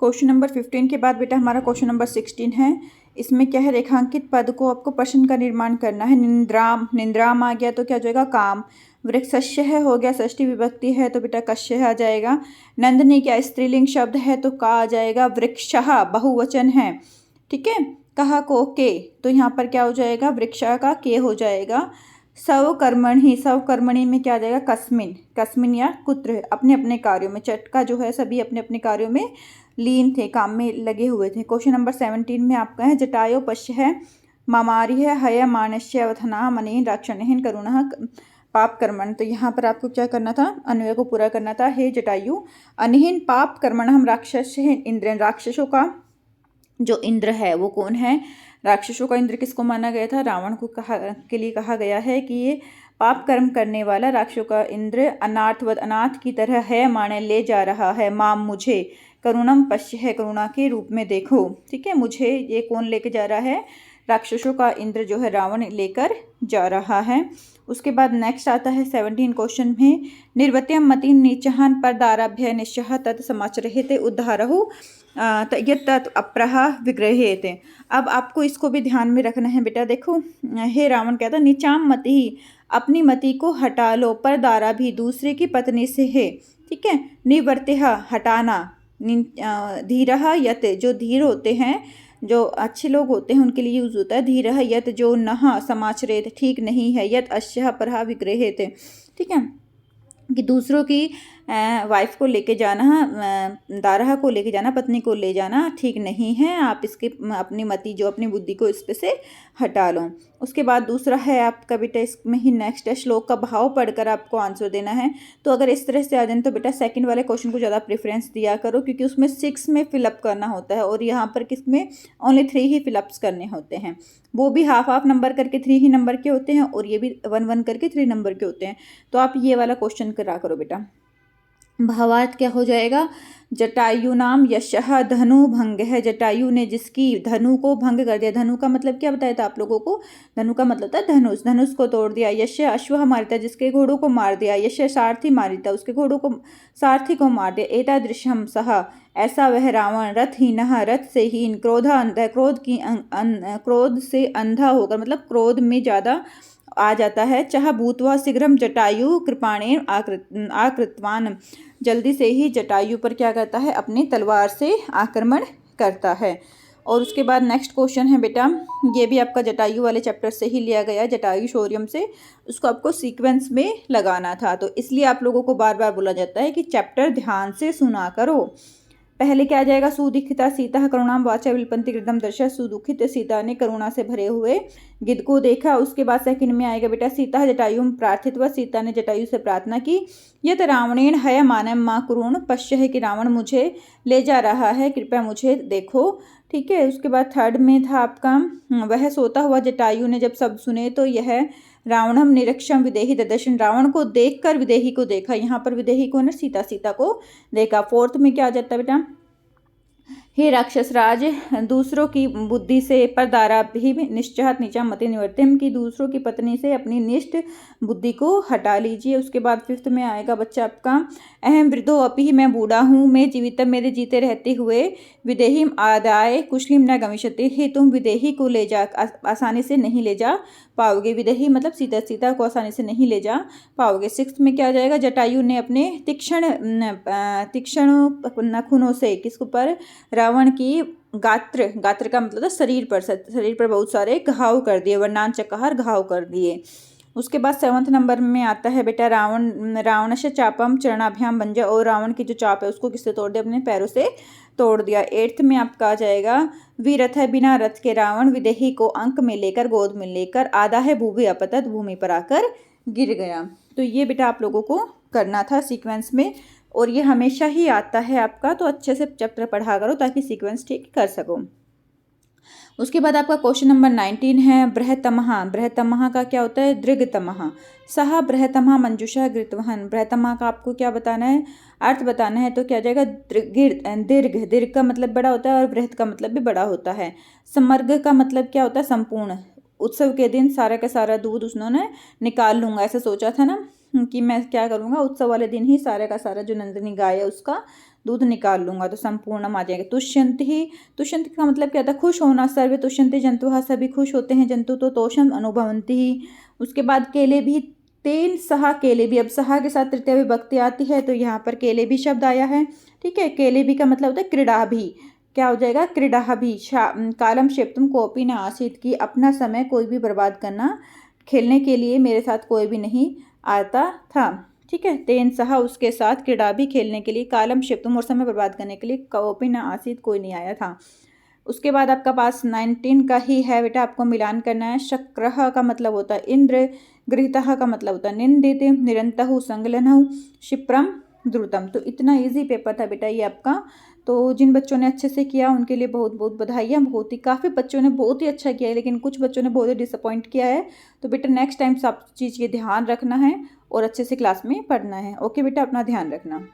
Question number 15 के बाद बेटा हमारा क्वेश्चन नंबर 16 है। इसमें क्या है, रेखांकित पद को आपको प्रश्न का निर्माण करना है। निंद्राम, निंद्राम आ गया तो क्या हो जाएगा काम। वृक्षस्य है हो गया, षष्ठी विभक्ति है तो बेटा कस्य आ जाएगा। नंदनी क्या स्त्रीलिंग शब्द है तो का आ जाएगा। वृक्षः बहुवचन है, ठीक है। कहा को के, तो यहाँ पर क्या हो जाएगा, वृक्षा का के हो जाएगा। सवकर्मणि, सवकर्मणि में क्या आ जाएगा, कस्मिन, कस्मिन या कुत्र, अपने अपने कार्यों में। चटका जो है सभी अपने अपने कार्यों में लीन थे, काम में लगे हुए थे। क्वेश्चन नंबर 17 में आपका है जटायो पश्य है, मामारी है, हय मानस्य अवथना मनीन राक्षणहीन करुणः पाप कर्मण। तो यहाँ पर आपको क्या करना था, अन्वय को पूरा करना था। हे जटायु अनिहीन पाप कर्मण हम राक्षस इंद्र, राक्षसों का जो इंद्र है वो कौन है, राक्षसों का इंद्र किसको माना गया था, रावण को के लिए कहा गया है कि ये पाप कर्म करने वाला राक्षसों का इंद्र अनाथवत, अनाथ की तरह है माने ले जा रहा है। माम मुझे, करुणम पश्य है, करुणा के रूप में देखो, ठीक है। मुझे ये कौन लेके जा रहा है, राक्षसों का इंद्र जो है रावण लेकर जा रहा है। उसके बाद नेक्स्ट आता है 17 क्वेश्चन में, निर्वत्यम मति नीचहान पर दाराभ्य निश्चह तत् समाचरहिते उद्धारहु तत् अप्रहा विग्रहेते। अब आपको इसको भी ध्यान में रखना है बेटा। देखो, हे रावण कहता नीचाम मति ही, अपनी मति को हटा लो, पर दारा भी दूसरे की पत्नी से है, ठीक है। निवर्त्यः हटाना, धीरः यत, जो धीर होते हैं, जो अच्छे लोग होते हैं उनके लिए यूज होता है। धीरः यत, जो नह समाचरेत, ठीक नहीं है। यत अश्य परहा विग्रहेत, ठीक है, कि दूसरों की वाइफ को लेके जाना, दारहा को लेके जाना, पत्नी को ले जाना ठीक नहीं है। आप इसके अपनी मति जो अपनी बुद्धि को इस पे से हटा लो। उसके बाद दूसरा है आपका बेटा, इसमें ही नेक्स्ट है, श्लोक का भाव पढ़कर आपको आंसर देना है। तो अगर इस तरह से आ जाए तो बेटा सेकंड वाले क्वेश्चन को ज़्यादा प्रेफरेंस दिया करो, क्योंकि उसमें 6 में फिलअप करना होता है और यहाँ पर किसमें ओनली 3 ही फिलअप्स करने होते हैं। वो भी हाफ हाफ नंबर करके 3 ही नंबर के होते हैं और ये भी 1 1 करके 3 नंबर के होते हैं। तो आप ये वाला क्वेश्चन करा करो बेटा। भावार्थ क्या हो जाएगा, जटायु नाम यशः धनु भंग है, जटायु ने जिसकी धनु को भंग कर दिया। धनु का मतलब क्या बताया था आप लोगों को, धनु का मतलब था धनुष, धनुष को तोड़ दिया। यश अश्व मारिता, जिसके घोड़ों को मार दिया। यश सारथी मारिता, उसके घोड़ों को, सारथी को मार दिया। एतादृशम सह, ऐसा वह रावण, रथहीनः, रथ से हीन, क्रोधा अंधा, क्रोध से अंधा होकर, मतलब क्रोध में ज़्यादा आ जाता है। चाह भूतवा शीघ्रम जटायु कृपाणेन आकृतवान, जल्दी से ही जटायु पर क्या करता है, अपनी तलवार से आक्रमण करता है। और उसके बाद नेक्स्ट क्वेश्चन है बेटा, ये भी आपका जटायु वाले चैप्टर से ही लिया गया, जटायु शौर्यम से, उसको आपको सीक्वेंस में लगाना था। तो इसलिए आप लोगों को बार बार बोला जाता है कि चैप्टर ध्यान से सुना करो। पहले क्या आ जाएगा, सुदुखिता सीता करुणाम वाचा विलपंति गिरधम दर्शा, सुदुखित सीता ने करुणा से भरे हुए गिद्ध को देखा। उसके बाद सेकंड में आएगा बेटा, सीता जटायु प्रार्थित, सीता ने जटायु से प्रार्थना की। यत रावणेन हय मानम माँ कुरुण पश्य है, कि रावण मुझे ले जा रहा है, कृपया मुझे देखो, ठीक है। उसके बाद थर्ड में था आपका, वह सोता हुआ जटायु ने जब सब सुने तो यह रावणम निरीक्षम विदेही दर्शन, रावण को देखकर विदेही को देखा। यहाँ पर विदेही को ना सीता, सीता को देखा। फोर्थ में क्या आ जाता है बेटा, हे राक्षस राज, दूसरों की बुद्धि से पर दारा भी निश्चहत नीचा मति निवर्तिम, की दूसरों की पत्नी से अपनी निष्ठ बुद्धि को हटा लीजिए। उसके बाद फिफ्थ में आएगा बच्चा आपका, अहम वृद्धो अपि, मैं बूढ़ा हूँ, मैं जीवितम, मेरे जीते रहते हुए, विदेहीम आदाय कुशलीम न गमिष्यति, ही तुम विदेही को ले जा आसानी से नहीं ले जा पाओगे। विदेही मतलब सीता, सीता को आसानी से नहीं ले जा पाओगे। सिक्स्थ में क्या आ जाएगा, जटायु ने अपने तीक्ष्ण नखूनों से किसको पर, रावण की गात्र, गात्र का मतलब शरीर पर बहुत सारे घाव कर दिए, वर्णान चकार घाव कर दिए। उसके बाद 7वें नंबर में आता है बेटा, रावणस्य चापम चरणाभ्याम भंजा, और रावण की जो चाप है उसको किससे तोड़ दिया, अपने पैरों से तोड़ दिया। 8th में आपका आ जाएगा, वीरथ है, बिना रथ के रावण विदेही को अंक में लेकर, गोद में लेकर, आधा है भूभि अपतत, भूमि पर आकर गिर गया। तो ये बेटा आप लोगों को करना था सीक्वेंस में, और ये हमेशा ही आता है आपका, तो अच्छे से चैप्टर पढ़ा करो ताकि सीक्वेंस ठीक कर सको। उसके बाद आपका क्वेश्चन नंबर 19 है, बृहतमः, बृहतमः का क्या होता है, दृढ़तमः, सह बृहतमः मंजुषा गृतवहन। बृहतमः का आपको क्या बताना है, अर्थ बताना है, तो क्या जाएगा, दीर्घ, दीर्घ का मतलब बड़ा होता है और बृहत का मतलब भी बड़ा होता है। समर्ग का मतलब क्या होता है, संपूर्ण। उत्सव के दिन सारा का सारा दूध उन्होंने निकाल लूँगा, ऐसा सोचा था ना कि मैं क्या करूँगा, उत्सव वाले दिन ही सारा का सारा जो नंदिनी गाय है उसका दूध निकाल लूँगा, तो संपूर्णम आ जाएगा। तुष्यन्ति, तुष्यन्ति का मतलब क्या था, खुश होना। सर्वे तुष्यन्ति जंतुः, सभी खुश होते हैं जंतु, तो तोषम अनुभवन्ति। उसके बाद केले भी, तेन सहा केले भी, अब सहा के साथ तृतीय विभक्ति आती है, तो यहाँ पर केले भी शब्द आया है। ठीक है, केले भी का मतलब होता है क्रीड़ा भी, क्या हो जाएगा, क्रीड़ा भी। कालम क्षेप्तुम कोऽपि न आसीत्, की अपना समय कोई भी बर्बाद करना, खेलने के लिए मेरे साथ कोई भी नहीं आता था। ठीक है, तेन सह उसके साथ, क्रीड़ा भी खेलने के लिए, कालम क्षेप्तुम और समय बर्बाद करने के लिए, कोऽपि न आसीत् कोई नहीं आया था। उसके बाद आपका पास 19 का ही है बेटा, आपको मिलान करना है। शक्रः का मतलब होता है इंद्र, गृहीतः का मतलब होता है निंदित, निरन्तः संलग्नः, क्षिप्रम द्रुतम। तो इतना इजी पेपर था बेटा ये आपका। तो जिन बच्चों ने अच्छे से किया उनके लिए बहुत बहुत बधाइयाँ। बहुत ही, काफ़ी बच्चों ने बहुत ही अच्छा किया है, लेकिन कुछ बच्चों ने बहुत ही डिसअपॉइंट किया है। तो बेटा नेक्स्ट टाइम सब चीज़ ये ध्यान रखना है और अच्छे से क्लास में पढ़ना है। ओके बेटा, अपना ध्यान रखना।